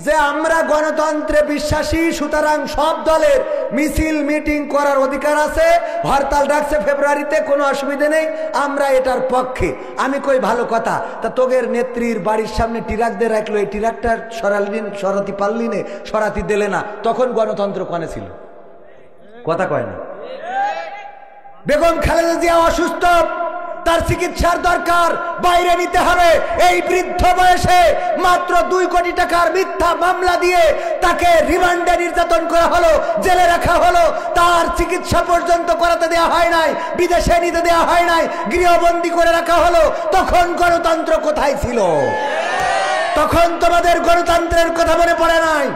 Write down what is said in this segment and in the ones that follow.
যে আমরা গণতন্ত্রে বিশ্বাসী, সুতরাং সব দলের মিছিল মিটিং করার অধিকার আছে, হরতাল ডাকছে ফেব্রুয়ারিতে, কোনো অসুবিধা নেই, আমরা এটার পক্ষে। আমি কই ভালো কথা, তা তোগের নেত্রীর বাড়ির সামনে টিরাক দিয়ে রাখলো, এই টিরাকটা সরাতে পারলি নে, সরাতে দিলে না, তখন গণতন্ত্র কনে ছিল? কথা কয় না। বেগম খালেদা জিয়া অসুস্থ, তার চিকিৎসার দরকার, বাইরে নিতে হবে। এই বৃদ্ধ বয়সে মাত্র 2 কোটি টাকার মিথ্যা মামলা দিয়ে তাকে রিমান্ডে নির্যাতন করা হলো, জেলে রাখা হলো, তার চিকিৎসা পর্যন্ত করাতে দেওয়া হয় নাই, বিদেশে নিতে দেওয়া হয় নাই, গৃহবন্দী করে রাখা হলো। তখন গণতন্ত্র কোথায় ছিল? তখন তোমাদের গণতন্ত্রের কথা মনে পড়ে নাই?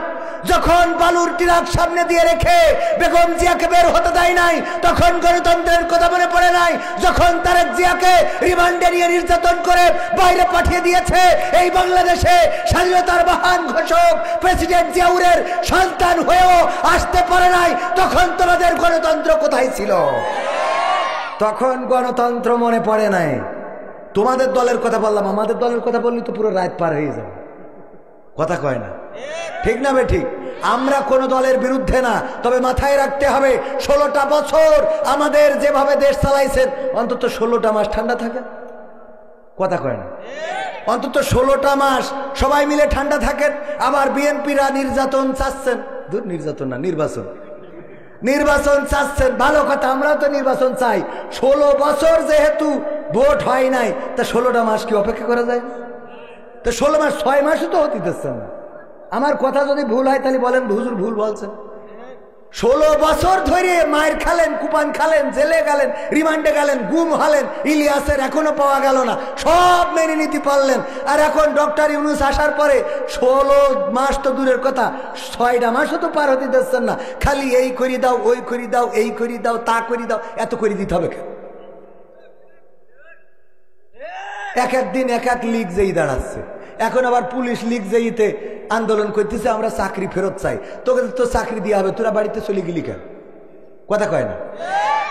যখন বালুর টিরাক সামনে দিয়ে রেখে বেগম জিয়াকে বের হতে দেয় নাই, তখন গণতন্ত্রের কথা মনে পড়ে নাই? যখন তারেক জিয়াকে রিমান্ডে নিয়ে নির্যাতন করে বাইরে পাঠিয়ে দিয়েছে এই বাংলাদেশে স্বাধীনতার মহান ঘোষক প্রেসিডেন্ট জিয়াউরের সন্তান হয়েও আসতে পারে নাই, তখন তোমাদের গণতন্ত্র কোথায় ছিল? তখন গণতন্ত্র মনে পড়ে নাই। তোমাদের দলের কথা বললাম, আমাদের দলের কথা বললে তো পুরো রাত পার হয়ে যাবে। কথা কয় না, ঠিক না বে ঠিক? আমরা কোন দলের বিরুদ্ধে না, তবে মাথায় রাখতে হবে 16টা বছর আমাদের যেভাবে দেশ চালাইছেন, অন্তত 16টা মাস ঠান্ডা থাকে। কথা কয় না? অন্তত 16টা মাস সবাই মিলে ঠান্ডা থাকেন। আবার বিএনপিরা নির্যাতন চাচ্ছেন, দূর নির্যাতন না, নির্বাচন চাচ্ছেন, ভালো কথা, আমরা তো নির্বাচন চাই। 16 বছর যেহেতু ভোট হয় নাই, তা 16টা মাস কি অপেক্ষা করা যায়? তো 16 মাস, 6 মাসও তো হতে দিচ্ছেন না। আমার কথা যদি ভুল হয় তাহলে বলেন হুজুর ভুল বলছেন। 16 বছর ধরে মায়ের খালেন, কুপান খালেন, জেলে গেলেন, রিমান্ডে গেলেন, গুম হলেন, ইলিয়াসের এখনো পাওয়া গেল না, সব মেনে নিতে পারলেন। আর এখন ডক্টর ইউনূস আসার পরে 16 মাস তো দূরের কথা, 6টা মাসও তো পার হতে দিচ্ছেন না। খালি এই করি দাও, ওই করি দাও, এই করি দাও, তা করি দাও, এত করে দিতে হবে কেন? এক একদিন এক এক লিগ যেই দাঁড়াচ্ছে। এখন আবার পুলিশ লিগ যেইতে আন্দোলন করতেছে, আমরা চাকরি ফেরত চাই। তোকে তো চাকরি দেওয়া হবে, তোরা বাড়িতে চলে গেলি কেন? কথা কয় না?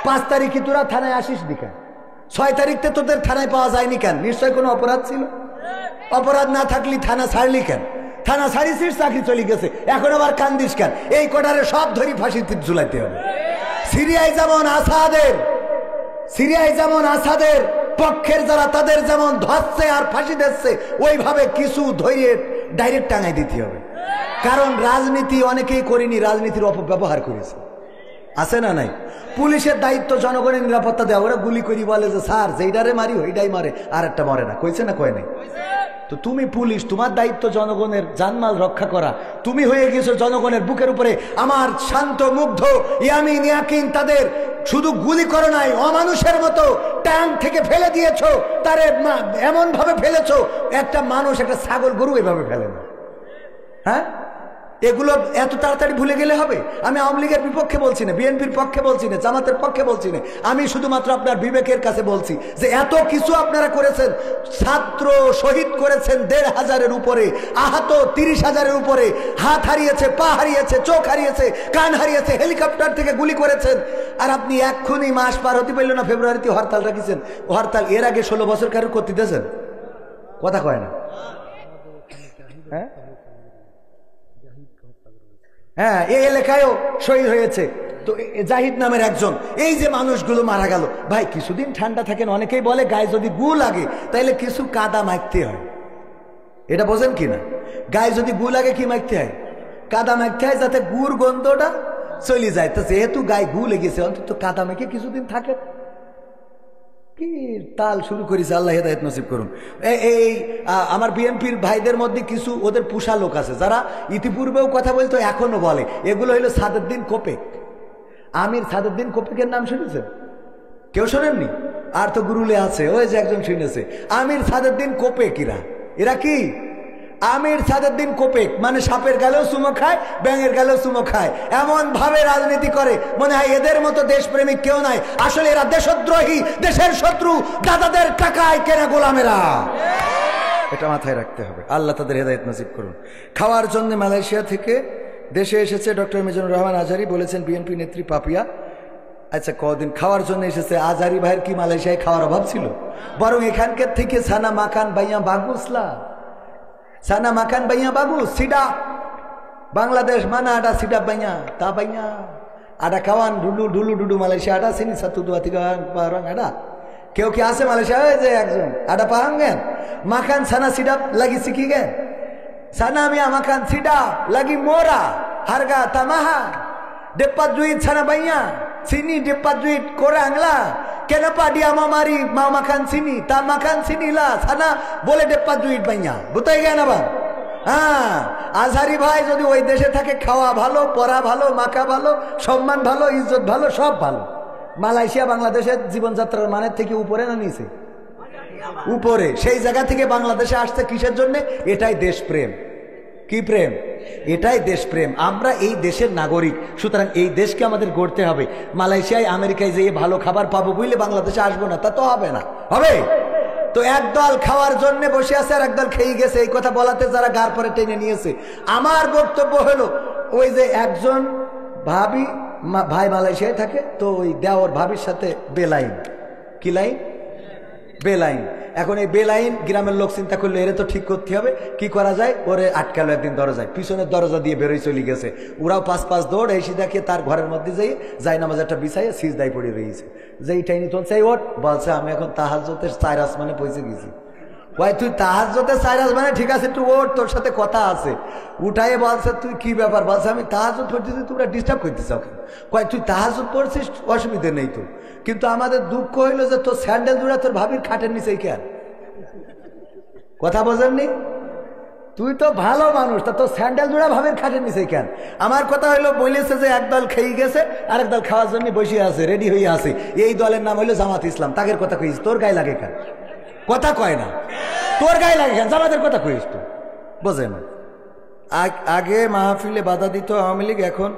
5 তারিখে তোরা থানায় আসিস নি কেন? 6 তারিখতে তোদের থানায় পাওয়া যায়নি কেন? নিশ্চয় কোনো অপরাধ ছিল। অপরাধ না থাকলে থানা ছাড়লি কেন? থানা ছাড়িছিস, চাকরি চলে গেছে, এখন আবার কান্দিস কেন? এই কোটারে সব ধরি ফাঁসিতে ঝুলাইতে হবে। সিরিয়ায় যেমন আসাদের পক্ষের যারা, তাদের যেমন ধরছে আর ফাঁসি দিচ্ছে, ওইভাবে কিছু ধরে ডাইরেক্ট টাঙাই দিতে হবে। কারণ রাজনীতি অনেকেই করেনি, রাজনীতির অপব্যবহার করেছে, আছে না নাই? পুলিশের দায়িত্ব জনগণের নিরাপত্তা দেওয়া। ওরা গুলি করি বলে যে স্যার যেইটারে মারি ওইটাই মারে, আর একটা মরে না, কইছে না কয় নাই? তো তুমি পুলিশ, তোমার দায়িত্ব জনগণের জানমাল রক্ষা করা। তুমি হয়ে গেছো জনগণের বুকের উপরে আমার শান্ত মুগ্ধ ইয়ামিন ইয়াকিন, তাদের শুধু গুলি করো নাই, অমানুষের মতো ট্যাঙ্ক থেকে ফেলে দিয়েছো, তারে এমন ভাবে ফেলেছো, একটা মানুষ, একটা ছাগল গরু এভাবে ফেলে না। হ্যাঁ, এগুলো এত তাড়াতাড়ি ভুলে গেলে হবে? আমি আওয়ামী লীগের বিপক্ষে বলছি না, বিএনপির পক্ষে বলছি না, জামাতের পক্ষে বলছি না, আমি শুধুমাত্র আপনার বিবেকের কাছে বলছি যে এত কিছু আপনারা করেছেন। ছাত্র শহীদ করেছেন 1,500-এর উপরে, আহত 30,000-এর উপরে, হাত হারিয়েছে, পা হারিয়েছে, চোখ হারিয়েছে, কান হারিয়েছে, হেলিকপ্টার থেকে গুলি করেছেন। আর আপনি এক্ষুনি মাস পার হতে পারল না, ফেব্রুয়ারিতে হরতাল রাখিছেন। হরতাল এর আগে 16 বছর কারো করতে দিয়েছেন? কথা কয় না? হ্যাঁ হ্যাঁ, এই এলাকায়ও শহীদ হয়েছে তো জাহিদ নামের একজন। এই যে মানুষগুলো মারা গেল, ভাই কিছুদিন ঠান্ডা থাকেন। অনেকেই বলে গায়ে যদি গু লাগে তাহলে কিছু কাদা মাখতে হয়, এটা বোঝেন কিনা? গায়ে যদি গু লাগে কি মাখতে হয়? কাদা মাখতে হয়, যাতে গুড় গন্ধটা চলে যায়। তো যেহেতু গায়ে গু লেগেছে, অন্তত কাদা মেখে কিছুদিন থাকে। কি তাল শুরু করেছে, আল্লাহ হেদায়েত নসিব করুন। এই আমার বিএনপির ভাইদের মধ্যে কিছু ওদের পুষা লোক আছে, যারা ইতিপূর্বেও কথা বলতো, এখনো বলে। এগুলো হইলো সাদুদ্দিন কোপেক, আমির সাদুদ্দিন কোপেকের নাম শুনেছেন? কেউ শোনেননি? আর তো গুরুলে আছে, ওই যে একজন শুনেছে, আমির সাদুদ্দিন কোপেক। এরা কি? আমির সাদুদ্দিন কোপেক মানে সাপের গালেও চুমো খায়, ব্যাঙের গালেও চুমো খায়, এমন ভাবে রাজনীতি করে মনে হয় এদের মতো দেশপ্রেমিক কেউ নাই। আসলে এরা দেশদ্রোহী, দেশের শত্রু, দাদাদের টাকায় কেনা গোলামেরা। এটা মাথায় রাখতে হবে। আল্লাহ তাদের হেদায়েত নসিব করুন। খাওয়ার জন্য মালয়েশিয়া থেকে দেশে এসেছে ডক্টর মিজানুর রহমান আজহারি, বলেছেন বিএনপি নেত্রী পাপিয়া। আচ্ছা, কদিন খাওয়ার জন্য এসেছে? আজহারি ভাইয়ের কি মালয়েশিয়ায় খাওয়ার অভাব ছিল? বরং এখানকার থেকে সানা মাকান বাইয়া বাগুসলা, সানা মাকান বাইয়া বাগুস, সিডা বাংলাদেশ মানে আটা সিটা বাইয়া তা বাইয়া আটা খাওয়ান ঢুলু ঢুলু ডুডু মালয়েশিয়া আটা চিনি সাতু দুয়া থেকে পাহাং আটা কেউ কি আছে মালয়েশিয়া যে একজন আটা পাহাং গেন মাখান ছানা সিডাপ লাগি শিখি গেন ছানা মিয়া মাখান সিডাপ লাগি মোরা হারগা তামাহা ডেপ্পা জুইত ছানা বাইয়া চিনি ডেপ্পা জুইত করে আংলা কেন পাডিয়া মামারি মা মাখান চিনি তা মাখান চিনি লা ছানা বলে ডেপ্পা জুইত বাইয়া বুঝাই গেন আবার হ্যাঁ আজহারি ভাই যদি ওই দেশে থাকে খাওয়া ভালো পড়া ভালো মাখা ভালো সম্মান ভালো ইজ্জত ভালো সব ভালো মালয়েশিয়া বাংলাদেশের জীবনযাত্রার মানের থেকে উপরে না নিচে উপরে সেই জায়গা থেকে বাংলাদেশে আসছে কিসের জন্য এটাই দেশপ্রেম কি প্রেম এটাই দেশপ্রেম আমরা এই দেশের নাগরিক সুতরাং এই দেশকে আমাদের গড়তে হবে মালয়েশিয়ায় আমেরিকায় যেয়ে ভালো খাবার পাবো বুঝলে বাংলাদেশে আসবো না তা তো হবে না হবে তো একদল খাওয়ার জন্য বসে আছে আর একদল খেয়ে গেছে এই কথা বলাতে যারা গার পরে টেনে নিয়েছে আমার বক্তব্য হলো ওই যে একজন ভাবি ভাই মালয়েশিয়ায় থাকে তো ওই দেওর ভাবির সাথে বেলাইন কি লাইন বেলাইন এখন এই বেলাইন গ্রামের লোক চিন্তা করলো এরে তো ঠিক করতে হবে কি করা যায় ওরে আটকালো একদিন দরজায় পিছনের দরজা দিয়ে বেরোয় চলে গেছে ওরাও পাঁচ দৌড় এসে দেখে তার ঘরের মধ্যে যেয়ে যাই নামাজ একটা বিছাইয়ে সিজদায় পড়ে রয়েছে যে এই টাইনি তোল চাই ওট বলছে আমি এখন তাহাজ্জুদের 4 আসমানে পৌঁছে গেছি ভাই তুই তাহাজ্জুদের 4 আসমানে ঠিক আছে একটু ওট তোর সাথে কথা আছে উঠাইয়ে বলছে তুই কি ব্যাপার বলছে আমি তাহাজ্জুদ পড়তেছি তোমরা ডিস্টার্ব করতে চাও কয় তুই তাহাজ্জুদ পড়ছিস অসুবিধে নেই তো কিন্তু আমাদের দুঃখ হইলো যে তোর স্যান্ডেল জোড়া তোর ভাবির খাটের নিচেই কেন কথা বোঝেননি তুই তো ভালো মানুষ তা তোর স্যান্ডেল জোড়া ভাবির খাটের নিচেই কেন আমার কথা হইলো বলেছে যে একদল খেয়ে গেছে আরেক দল খাওয়ার জন্য বসে আছে রেডি হয়ে আছে এই দলের নাম হইলো জামাত ইসলাম তাদের কথা কইস তোর গায়ে লাগে কেন কথা কয় না তোর গায়ে লাগে কেন জামাতের কথা কইস তো বোঝে না আগে মাহফিলে বাধা দিত আওয়ামী লীগ এখন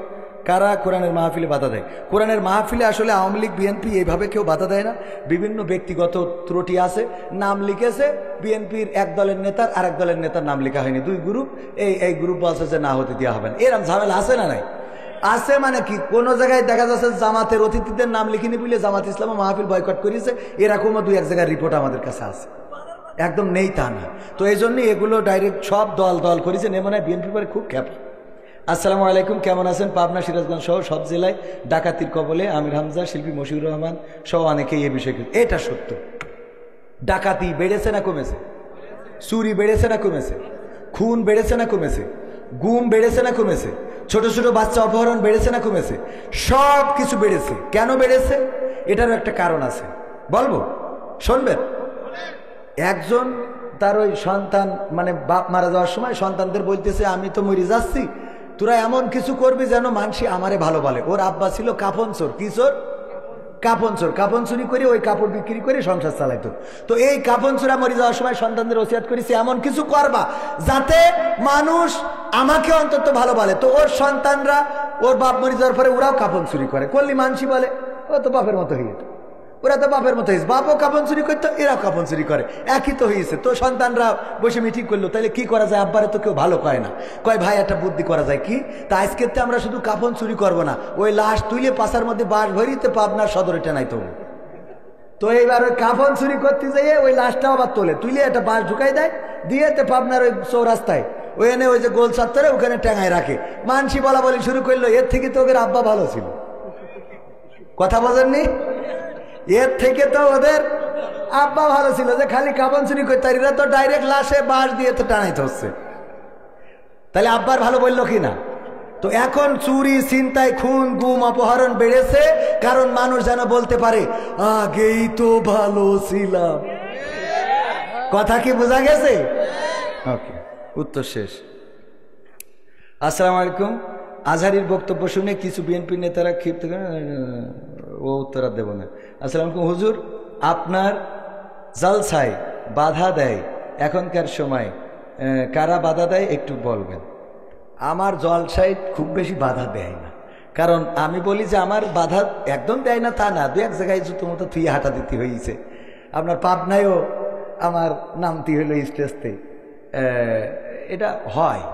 কারা কোরআনের মাহফিলে বাধা দেয় কোরআনের মাহফিলে আসলে আওয়ামী লীগ বিএনপি এইভাবে কেউ বাধা দেয় না বিভিন্ন ব্যক্তিগত ত্রুটি আছে নাম লিখেছে বিএনপির এক দলের নেতার আর এক দলের নেতার নাম লেখা হয়নি দুই গ্রুপ এই গ্রুপ বলছে যে না হতে দেওয়া হবে না এরকম ঝামেলা আছে না নাই আছে মানে কি কোনো জায়গায় দেখা যাচ্ছে জামাতের অতিথিদের নাম লিখিনি বলে জামাত ইসলাম মাহফিল বয়কট করেছে এরকমও দুই এক জায়গায় রিপোর্ট আমাদের কাছে আছে একদম নেই তা না তো এই জন্য এগুলো ডাইরেক্ট সব দল করেছে মনে হয় বিএনপি পরে খুব খ্যাপা আসসালামু আলাইকুম কেমন আছেন পাবনা সিরাজগঞ্জ সহ সব জেলায় ডাকাতির কবলে আমির হামজা শিল্পী মশিউর রহমান সহ অনেকেই এই বিষয়ে এটা সত্য ডাকাতি বেড়েছে না কমেছে চুরি বেড়েছে না কমেছে খুন বেড়েছে না কমেছে গুম বেড়েছে না কমেছে ছোট ছোট বাচ্চা অপহরণ বেড়েছে না কমেছে সব কিছু বেড়েছে কেন বেড়েছে এটারও একটা কারণ আছে বলবো শুনবেন একজন তার ওই সন্তান মানে বাপ মারা যাওয়ার সময় সন্তানদের বলতেছে আমি তো মরে যাচ্ছি তোরা এমন কিছু করবি যেন মানুষই আমারে ভালো বলে ওর আব্বা ছিল কাফন চোর কি চোর কাফন চুরি করে ওই কাপড় বিক্রি করে সংসার চালাইতো তো এই কাফন চোরা মরে যাওয়ার সময় সন্তানদের ওসিয়াত করেছে এমন কিছু করবা যাতে মানুষ আমাকে অন্তত ভালো বলে তো ওর সন্তানরা ওর বাপ মরে যাওয়ার পরে ওরাও কাফন চুরি করে করলি মানুষই বলে ও তো বাপের মতো হয়ে ওরা তো বাপের মতো হয়েছে বাপও কাপন চুরি করতো এরাও কাপন চুরি করে একই তো হয়েছে তো সন্তানরা বসে মিটিং করলো তাহলে কি করা যায় আব্বারে তো কেউ ভালো কয় না কয় ভাই একটা বুদ্ধি করা যায় কি তা আজকের তো আমরা শুধু কাপন চুরি করবো না ওই লাশ তুলে পাশার মধ্যে বাস ভরিতে পাবনার সদরে টেনাই তো এইবার ওই কাপন চুরি করতে যাইয়ে ওই লাশটাও আবার তুলে একটা বাস ঢুকাই দেয় দিয়ে তো পাবনার ওই চৌরাস্তায় ওখানে ওই যে গোল চত্বরে ওখানে টেঙায় রাখে মানসি বলা বলি শুরু করলো এর থেকে তো ওদের আব্বা ভালো ছিল কথা বোঝেননি এর থেকে তো ওদের আব্বা ভালো ছিল যে খালি কাপন চুরি করতে এরা তো ডাইরেক্ট লাশে বাঁশ দিয়ে তো টানাইতে হচ্ছে তাহলে আব্বার ভালো বললো কি না তো এখন চুরি ছিনতাই খুন গুম অপহরণ বেড়েছে কারণ মানুষ যেন বলতে পারে আগেই তো ভালো ছিলাম কথা কি বোঝা গেছে ওকে উত্তর শেষ আসসালামু আলাইকুম আজহারির বক্তব্য শুনে কিছু বিএনপি নেতারা ক্ষিপ্ত ও উত্তর দেব না আসসালামু আলাইকুম হুজুর আপনার জালসায় বাধা দেয় এখনকার সময় কারা বাধা দেয় একটু বলবেন আমার জলসায় খুব বেশি বাধা দেয় না কারণ আমি বলি যে আমার বাধা একদম দেয় না তা না দু এক জায়গায় জুতো মতো থুয়ে হাঁটা দিতে হয়েছে আপনার পাবনায়ও আমার নামতি হইল স্টেজতে এটা হয়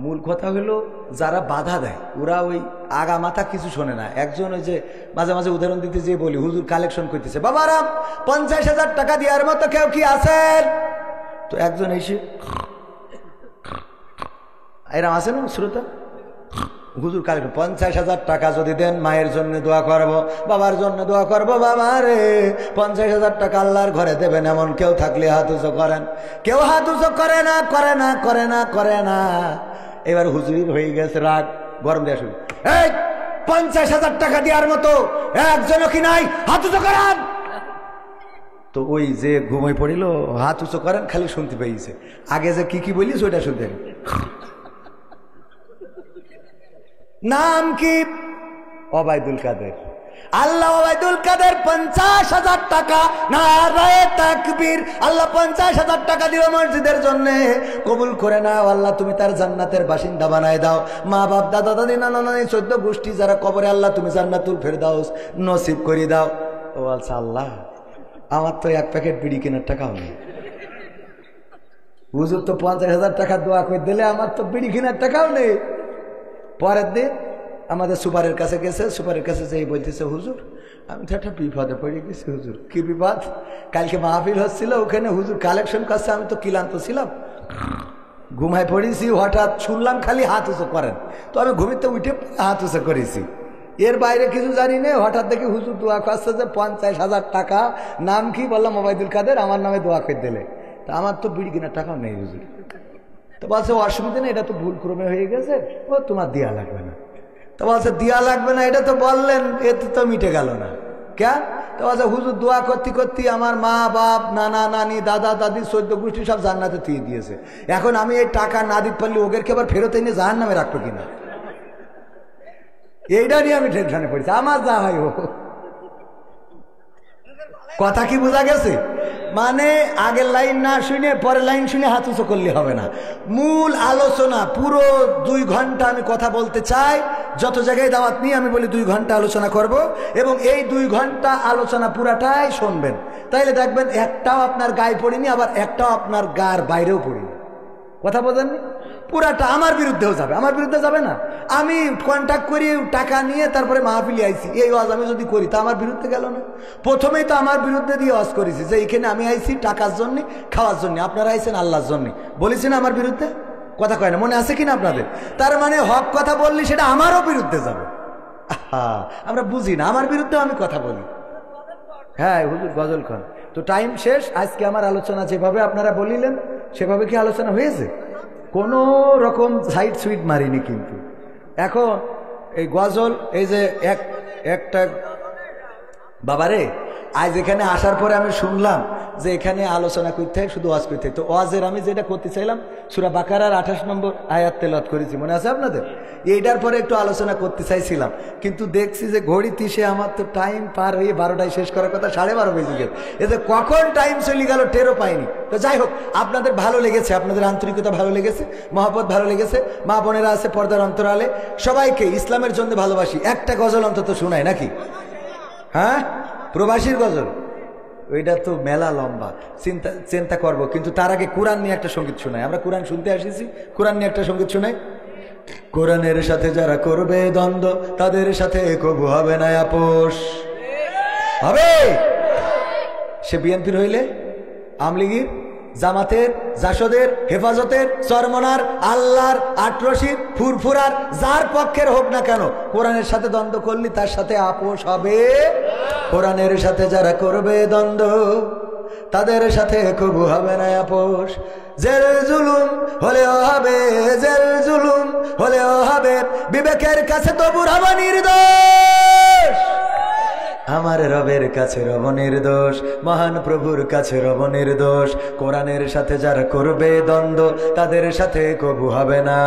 মূল কথা হলো যারা বাধা দেয় ওরা ওই আগা মাথা কিছু শোনে না একজন ওই যে মাঝে মাঝে উদাহরণ দিতে যেয়ে বলি হুজুর কালেকশন করতেছে বাবারাম 50,000 টাকা দেওয়ার মতো কেউ কি আছেন তো একজন এসে এরম আছে না শ্রোতা হুজুর কাল 50,000 টাকা যদি দেন মায়ের জন্য দোয়া করব, বাবার জন্য দোয়া করব। বাবা রে 50,000 টাকা আল্লাহর ঘরে দেবেন এমন কেউ থাকলে হাত উঁচু করেন। কেউ হাত উঁচু করে না, করে না, করে না, করে না। এবার হুজুরির হয়ে গেছে রাগ, গরম দেওয়া শুরু। এই 50,000 টাকা দেওয়ার মতো একজনও কি নাই? হাত উঁচু করেন। তো ওই যে ঘুমাই পড়িল, হাত উঁচু করেন, খালি শুনতে পেয়েছে। আগে যে কি বলিস ওইটা শুনতেন। নাম কি? ওবায়দুল কাদের। আল্লাহ ওবায়দুল কাদের 50,000 টাকা, নারায়ে তাকবীর। আল্লাহ 50,000 টাকা দিল মসজিদের জন্য, কবুল করে নাও আল্লাহ, তুমি তার জান্নাতের বাসিন্দা বানায় দাও। মা বাপ, দাদা দাদি, নানা নানি, 14 গোষ্ঠী যারা কবরে, আল্লাহ তুমি জান্নাতুল ফেরদাউস নসিব করে দাও। ও আচ্ছা আল্লাহ, আমার তো 1 প্যাকেট বিড়ি কেনার টাকাও নেই। হুজুর তো 50,000 টাকা দোয়া করে দিলে, আমার তো বিড়ি কেনার টাকাও নেই। পরের দিন আমাদের সুপারের কাছে গেছে, সুপারের কাছে যেই বলতেছে, হুজুর আমি তো একটা বিপদে পড়ে গেছি। হুজুর কি বিপদ? কালকে মাহফিল হচ্ছিল, ওখানে হুজুর কালেকশন করছে, আমি তো ক্লান্ত ছিলাম, ঘুমায় পড়েছি। হঠাৎ শুনলাম খালি হাত উঁচু করেন, তো আমি ঘুমিতে উঠে হাত উঁচু করেছি। এর বাইরে কিছু জানি না। হঠাৎ দেখি হুজুর দোয়া করছে যে 50,000 টাকা। নাম কি? বললাম ওবায়দুল কাদের, আমার নামে দোয়া করে দিলে। তা আমার তো বিড়ি কেনার টাকাও নেই হুজুর। তো বলছে অসুবিধা নেই, এটা তো ভুল ক্রমে হয়ে গেছে, ও তোমার দেয়া লাগবে না। তো বলছে দেয়া লাগবে না, এটা তো বললেন, এতে তো মিটে গেল না কেন? তো বলছে হুজুর দোয়া করতে করতে আমার মা বাপ, নানা নানি, দাদা দাদি, 14 গোষ্ঠী সব জান্নাতে দিয়ে দিয়েছে। এখন আমি এই টাকা না দিতে পারলে ওদেরকে আবার ফেরত এনে জাহান্নামে রাখবো কিনা, এইটা নিয়ে আমি টেনশনে পড়েছি। আমার যা হয় ও। কথা কি বোঝা গেছে? মানে আগের লাইন না শুনে পরের লাইন শুনে হাত উঁচু করলে হবে না। মূল আলোচনা পুরো 2 ঘন্টা আমি কথা বলতে চাই। যত জায়গায় দাওয়াত নিয়ে আমি বলি 2 ঘন্টা আলোচনা করব, এবং এই 2 ঘন্টা আলোচনা পুরাটাই শুনবেন। তাইলে দেখবেন একটাও আপনার গায়ে পড়িনি, আবার একটাও আপনার গার বাইরেও পড়িনি। কথা বোঝেননি? পুরাটা আমার বিরুদ্ধেও যাবে। আমার বিরুদ্ধে যাবে না? আমি কন্ট্যাক্ট করি টাকা নিয়ে, তারপরে মাহফিলে আইছি, এই ওয়াজ আমি যদি করি তা আমার বিরুদ্ধে গেল না? প্রথমেই তো আমার বিরুদ্ধে দিয়ে ওয়াজ করেছি যে এখানে আমি আইছি টাকার জন্য, খাওয়ার জন্য, আপনারা আইছেন আল্লাহর জন্য। বলেছি না আমার বিরুদ্ধে? কথা কয় না, মনে আছে কিনা আপনাদের? তার মানে হক কথা বললি সেটা আমারও বিরুদ্ধে যাবে। আমরা বুঝি না, আমার বিরুদ্ধে আমি কথা বলি। হ্যাঁ হুজুর গজল খান। তো টাইম শেষ। আজকে আমার আলোচনা যেভাবে আপনারা বলিলেন সেভাবে কি আলোচনা হয়েছে? কোনো রকম সাইড সুইট মারিনি। কিন্তু এখন এই গজল, এই যে একটা বাবারে, আজ এখানে আসার পরে আমি শুনলাম যে এখানে আলোচনা করতে হয়, শুধু ওয়াজ করতে হয়। তো ওয়াজের আমি যেটা করতে চাইলাম, সূরা বাকারার 28 নম্বর আয়াত তেলাওয়াত করেছি, মনে আছে আপনাদের? এইটার পরে একটু আলোচনা করতে চাইছিলাম, কিন্তু দেখছি যে ঘড়িতে সে আমার তো টাইম পার হয়ে 12টায় শেষ করার কথা, 12:30 বেজে গেল। এতে কখন টাইম চলে গেল টেরও পাইনি। তো যাই হোক, আপনাদের ভালো লেগেছে, আপনাদের আন্তরিকতা ভালো লেগেছে, মহব্বত ভালো লেগেছে, মা বোনেরা আছে পর্দার অন্তরালে, সবাইকে ইসলামের জন্য ভালোবাসি। একটা গজল অন্তত শোনায় নাকি? হ্যাঁ, প্রবাসীর গজল, ওইটা তো মেলা লম্বা, চিন্তা করব। কিন্তু তার আগে কোরআন নিয়ে একটা সঙ্গীত শোনাই। আমরা কোরআন শুনতে আসিছি, কোরআন নিয়ে একটা সঙ্গীত শোনাই। কোরআনের সাথে যারা করবে দ্বন্দ্ব, তাদের সাথে কবু হবে না আপোষ। হবে? সে বিএনপির হইলে, আমলিগির, জামাতের, জাসদের, হেফাজতের, চরমনার, আল্লাহর, আটরশির, ফুরফুরার, যার পক্ষের হোক না কেন, কোরআনের সাথে দ্বন্দ্ব করলে তার সাথে আপোষ হবে। কোরআনের সাথে যারা করবে দ্বন্দ্ব, তাদের সাথে কবু হবে না আপোষ। জেল জুলুম হলেও হবে, জেল জুলুম হলেও হবে, বিবেকের কাছে তবু রব নির্দোষ। আমার রবের কাছে রব নির্দোষ, মহান প্রভুর কাছে রব নির্দোষ। কোরআনের সাথে যারা করবে দ্বন্দ্ব, তাদের সাথে কবু হবে না,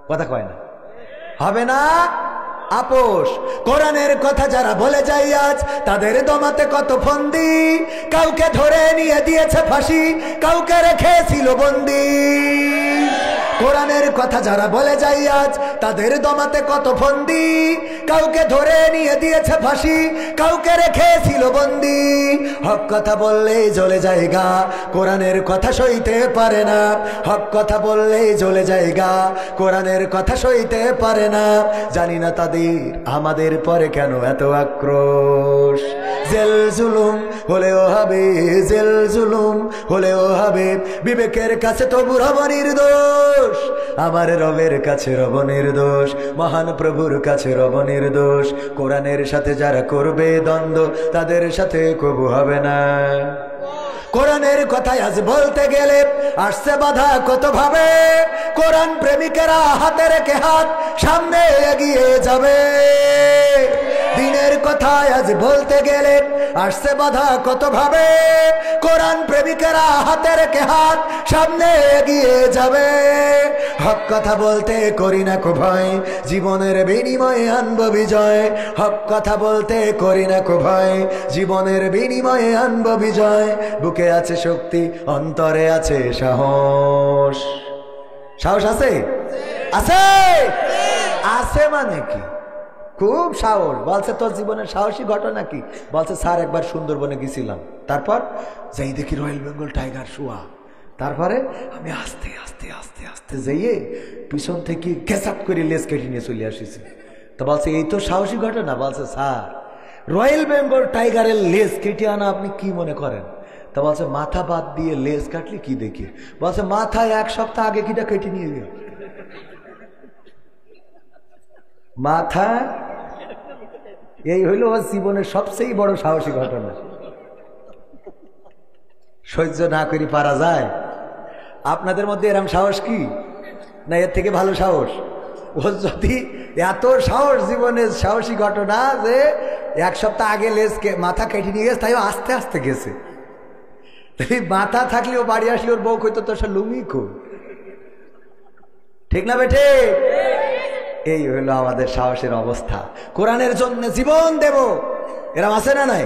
কথা কয় না, হবে না আপোষ। কোরআনের কথা যারা বলে যায় আজ, তাদের দমাতে কত ফন্দি, কাউকে ধরে নিয়ে দিয়েছে ফাঁসি, কাউকে রেখেছিল বন্দি। কোরআনের কথা যারা বলে যায় আজ, তাদের দমাতে কত ফন্দি, কাউকে ধরে নিয়ে দিয়েছে ফাঁসি, কাউকে রেখেছিল বন্দি। হক কথা বললেই জ্বলে জায়গা, কোরআনের কথা সইতে পারে না। হক কথা বললেই জ্বলে জায়গা, কোরআনের কথা সইতে পারে না। জানি না তাদের আমাদের পরে কেন এত আক্রোশ। জেল জুলুম হলেও হবে, জেল জুলুম হলেও হবে, বিবেকের কাছে তবু রব নির্দোষ। আমার রবের কাছে রব নির্দোষ, মহান প্রভুর কাছে রব নির্দোষ। কোরআনের সাথে যারা করবে দ্বন্দ্ব, তাদের সাথে কবু হবে না। কোরআনের কথায় আজ বলতে গেলে আসছে বাধা কত ভাবে। কোরআন প্রেমিকেরা হাতে রেখে হাত সামনে এগিয়ে যাবে। দিনের কথায় আজ বলতে গেলে আসছে বাধা কত ভাবে। কোরআন প্রেমিকেরা হাতে রেখে হাত সামনে এগিয়ে যাবে। হক কথা বলতে করি না কো ভয়, জীবনের বিনিময়ে আনবো বিজয়। হক কথা বলতে করি না কো ভয়, জীবনের বিনিময়ে আনবো বিজয়। বুকে আছে শক্তি, অন্তরে আছে সাহস। সাহস আছে? আছে? আছে মানে কি? খুব সাহস। বলছে তোর জীবনের সাহসী ঘটনা কি? বলছে স্যার একবার সুন্দরবনে গেছিলাম, তারপর যাই দেখি রয়্যাল বেঙ্গল টাইগার শোয়া। তারপরে আমি আস্তে আস্তে আস্তে আস্তে যাইয়ে পিছন থেকে গেসাপ করে লেজ কেটে নিয়ে চলে আসিছি। তো বলছে এই তো সাহসী ঘটনা? বলছে স্যার রয়্যাল বেঙ্গল টাইগারের লেজ কেটে আনা আপনি কি মনে করেন? তা বলছে মাথা বাদ দিয়ে লেজ কাটলে কি দেখি? বলছে মাথায় এক সপ্তাহ আগে কিটা কেটে নিয়ে গেল। মাথা এই হইল ওর জীবনের সবচেয়ে বড় সাহসী ঘটনা। সহ্য না করি পারা যায়? আপনাদের মধ্যে এরম সাহস কি না? এর থেকে ভালো সাহস? ও যদি এত সাহস, জীবনের সাহসী ঘটনা যে এক সপ্তাহ আগে লেজকে মাথা কেটে নিয়ে গেছে, তাই আস্তে আস্তে গেছে। মাথা থাকলে ও বাড়ি আসলে ওর বউ কইতো তোর সে লুঙ্গি কো। ঠিক না বেঠে? এই হইলো আমাদের সাহসের অবস্থা। কোরআনের জন্য জীবন দেব, এরম আছে না নাই?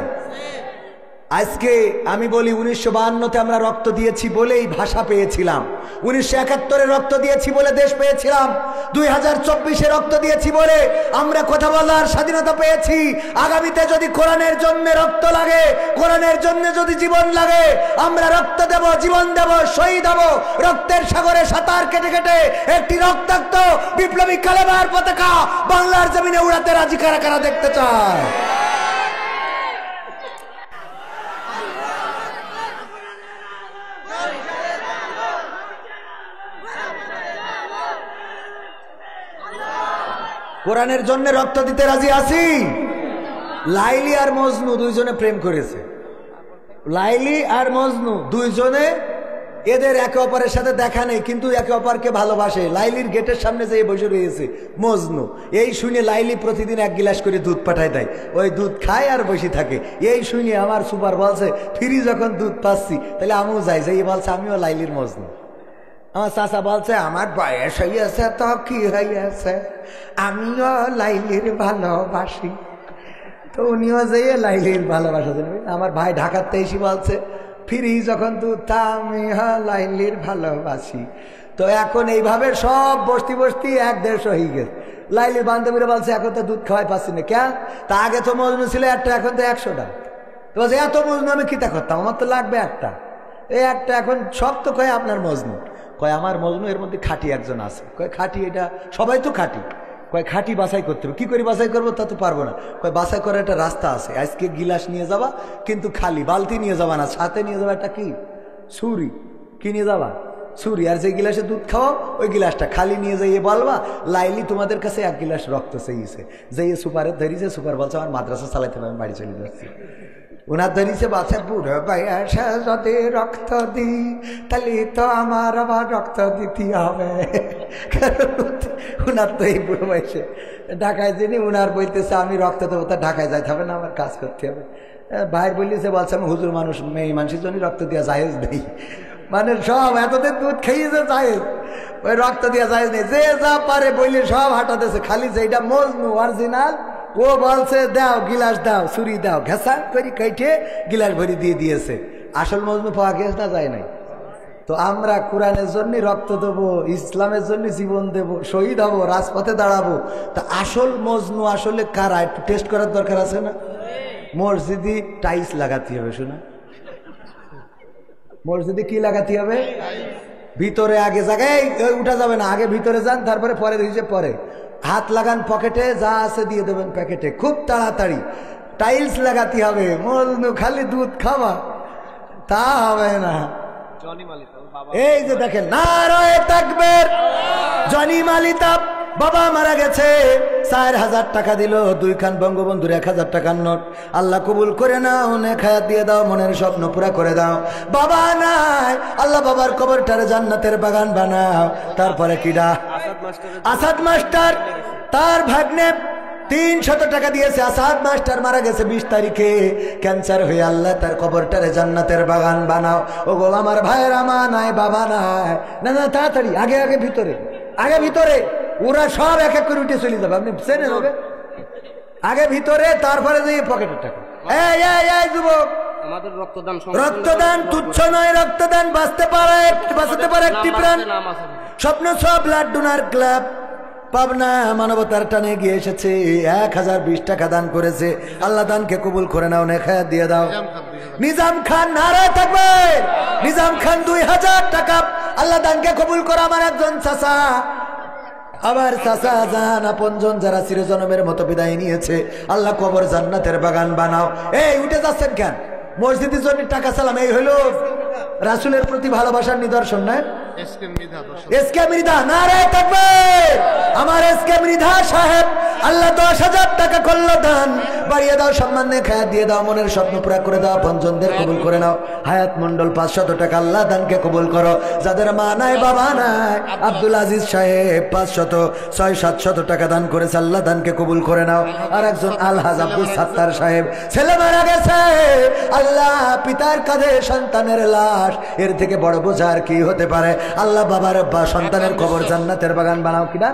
আজকে আমি বলি 1952-তে আমরা রক্ত দিয়েছি বলেই ভাষা পেয়েছিলাম, 1971-এ রক্ত দিয়েছি বলে দেশ পেয়েছিলাম, 2024-এ রক্ত দিয়েছি বলে আমরা কথা বলার স্বাধীনতা পেয়েছি। আগামীতে যদি কোরআনের জন্য রক্ত লাগে, কোরআনের জন্য যদি জীবন লাগে, আমরা রক্ত দেব, জীবন দেব, শহীদ হব। রক্তের সাগরে সাঁতার কেটে কেটে একটি রক্তাক্ত বিপ্লবী কালেমার পতাকা বাংলার জমিনে উড়াতে রাজি কারা কারা দেখতে চায়? কোরআনের জন্য রক্ত দিতে রাজি আছি। লাইলি আর মজনু দুইজনে প্রেম করেছে। লাইলি আর মজনু দুইজনে, এদের একে অপরের সাথে দেখা নেই কিন্তু একে অপরকে ভালোবাসে। লাইলির গেটের সামনে যেয়ে বসে রয়েছে মজনু। এই শুনে লাইলি প্রতিদিন 1 গিলাস করে দুধ পাঠায় দেয়, ওই দুধ খায় আর বসে থাকে। এই শুনে আমার সুপার বলছে ফ্রি যখন দুধ পাচ্ছি তাহলে আমিও যাই। যাই বলছে আমিও লাইলির মজনু। আমার চাচা বলছে আমার বয়স হইয়াছে তো কি হইয়াছে, আমিও লাইলির ভালোবাসি। তো উনিও যেয়ে লাইলির ভালোবাসা। আমার ভাই ঢাকাতে এসে বলছে ফিরি যখন দুধ তা আমি লাইলির ভালোবাসি। তো এখন এইভাবে সব বস্তি বস্তি 1-150 হয়ে গেছে। লাইলির বান্ধবীরা বলছে এখন তো দুধ খাওয়াই পাচ্ছি না। কেন? তা আগে তো মজনু ছিল একটা, এখন তো 100টা। তো বলছে এত মজনু আমি কিতা করতাম, আমার তো লাগবে একটা। এই একটা এখন সব তো কয় আপনার মজনু। কয় আমার মজনু এর মধ্যে খাঁটি একজন আছে। কয় খাঁটি? এটা সবাই তো খাঁটি। কয় খাঁটি বাছাই করতে হবে। কি করে বাছাই করবো তা তো পারবো না। কয় বাছাই করার একটা রাস্তা আছে। আজকে গিলাস নিয়ে যাবা কিন্তু খালি, বালতি নিয়ে যাবা না, সাথে নিয়ে যাবা একটা কি ছুরি। কি নিয়ে যাবা? ছুরি। আর যে গিলাসে দুধ খাওয়া ওই গিলাসটা খালি নিয়ে যাইয়ে বলবা লাইলি তোমাদের কাছে 1 গিলাস রক্ত চাইছে। যাইয়ে সুপারের ধরিছে, সুপার বলছে আমার মাদ্রাসা চালাইতে হবে, আমি বাড়ি চলে যাচ্ছি। উনার ধরিছে বাচ্চা বুড়ো বয়সে যদি রক্ত দিই তাহলে তো আমার আবার রক্ত দিতে হবে। উনার তো এই বুড়ো বয়সে ঢাকায় যিনি উনার বলতেছে আমি রক্ত দেবো, তা ঢাকায় যাইতে হবে না, আমার কাজ করতে হবে। ভাইয়ের বললেছে বলছে আমি হুজুর মানুষ, মেয়ে মানুষের জন্য রক্ত দেওয়া জায়েজ নেই। মানে সব এতদিন দুধ খেয়েছে জায়েজ, ওই রক্ত দেওয়া জায়েজ নেই। যে যা পারে বললে সব হাঁটাতেছে, খালি যেটা মজনু অরিজিনাল ও বলছে দাও গিলাস দাও, ছুরি দাও, ঘেঁষা করে কেটে গিলাস ভরি দিয়ে দিয়েছে। আসল মজনু পাওয়া গেছে না যায় নাই? তো আমরা কোরআনের জন্য রক্ত দেবো, ইসলামের জন্য জীবন দেব, শহীদ হবো, রাজপথে দাঁড়াবো। তা আসল মজনু আসলে কারা একটু টেস্ট করার দরকার আছে না? মসজিদে টাইলস লাগাতে হবে, শোনা মসজিদে কি লাগাতে হবে? ভিতরে আগে জায়গায় উঠা যাবে না, আগে ভিতরে যান, তারপরে পরে দিয়েছে পরে হাত লাগান পকেটে, যা আছে দিয়ে দেবেন প্যাকেটে, খুব তাড়াতাড়ি টাইলস লাগাতে হবে। মজনু খালি দুধ খাওয়া তা হবে না। এই যে দেখেন নারায়ে তাকবীর, জনি মালিতা বাবা মারা গেছে, 4000 টাকা দিল, 2 খান বঙ্গবন্ধুর 1000 টাকার নোট। আল্লাহ কবুল করে নাও, নেক হায়াত দিয়ে দাও, মনের স্বপ্ন পুরা করে দাও। বাবা নাই, আল্লাহ বাবার কবরটারে জান্নাতের বাগান বানাও। তারপরে কিডা? আসাদ মাস্টার, তার ভাগ্নে 300 টাকা দিয়েছে। আসাদ মাস্টার মারা গেছে 20 তারিখে ক্যান্সার হয়ে। আল্লাহ তার কবরটারে জান্নাতের বাগান বানাও। ও গো আমার ভাইয়ের, আমা নাই, বাবা নাই, না না তাড়াতাড়ি আগে আগে ভিতরে, আগে ভিতরে, ওরা সব এক এক করে উঠে চলে যাবে, আপনি চেনেন হবে। আগে ভিতরে, তারপরে দিয়ে পকেটের টাকা। এই এই এই যুবক, আমাদের রক্তদান, রক্তদান তুচ্ছ নয়, রক্তদান বাঁচতে পারে একটি প্রাণ। স্বপ্ন সব ব্লাড ডোনার ক্লাব পাবনা মানবতার টানে গিয়ে এসেছে, 1020 টাকা দান করেছে। আল্লাহ দানকে কবুল করে নাও, নেক হায়াত দিয়ে দাও। নিজাম খান, নারায়ে তাকবীর, নিজাম খান 2000 টাকা। আল্লাহ দানকে কবুল করে। আমার একজন চাচা, আবার চাচা জান আপনজন যারা চিরজনমের মতো বিদায় নিয়েছে, আল্লাহ কবর জান্নাতের বাগান বানাও। এই উঠে যাচ্ছেন কেন? মসজিদের জন্য টাকা সালাম, এই হলো রাসূলের প্রতি ভালোবাসার নিদর্শন না? এসকে মৃধা, নারায়ে তাকবীর। আমার এসকে মৃধা সাহেব, আল্লাহ 10,000 টাকা করল দান, বাড়িয়ে দাও, সম্মান নেক হায়াত দিয়ে দাও, মনের স্বপ্ন পুরা করে দাও, পঞ্জনদের কবুল করে নাও। হায়াত মন্ডল 500 টাকা, আল্লাহ দানকে কবুল করো। যাদের মা নাই, বাবা নাই, আব্দুল আজিজ সাহেব 500-600-700 টাকা দান করেছে, আল্লাহ দানকে কবুল করে নাও। আর একজন আলহাজ আব্দুল সাত্তার সাহেব, ছেলে মারা গেছে, আল্লাহ পিতার কাঁধে সন্তানের লাশ, এর থেকে বড় বোঝা আর কি হতে পারে? আল্লাহ বাবার বা সন্তানের কবর জান্নাতের বাগান বানাও। কিনা?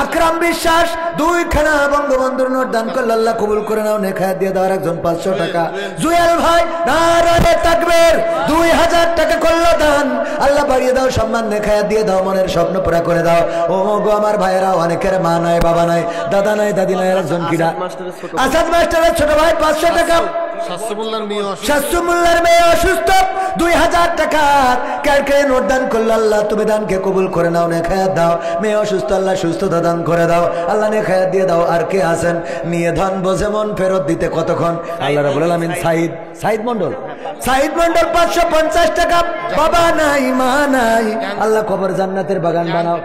আকরাম বিশ্বাস 2 খানা বঙ্গবন্ধুর নোট দান করল, আল্লাহ কবুল করে নাও, নেক হায়াত দিয়ে দাও। একজন 500 টাকা। জুয়েল ভাই, নারায়ে তাকবীর, 2000 টাকা করল দান, আল্লাহ বাড়িয়ে দাও, সম্মান নেক হায়াত দিয়ে দাও, মনের স্বপ্ন পুরা করে দাও। ও গো আমার ভাইয়েরা, অনেকের মা নাই, বাবা নাই, দাদা নাই, দাদি নাই। একজন কিনা? আসাদ মাস্টারের ছোট ভাই 500 টাকা। শাস্তু মোল্লার মেয়ে অসুস্থ, 2000 টাকা কেড়ে নোট দান করলো, আল্লাহ তুমি দানকে কবুল করে নাও, নেক হায়াত দাও। মেয়ে অসুস্থ, আল্লাহ সুস্থতা দান করে দাও, আল্লাহ নেক হায়াত দিয়ে দাও। আর কে আছেন? নিয়ে ধন বোঝে মন ফেরত দিতে কতক্ষণ? আল্লাহ রাব্বুল আলামিন। সাইদ মন্ডল, সাইদ মন্ডল 550 টাকা। বাবা নাই, মা নাই, আল্লাহ কবর জান্নাতের বাগান বানাও।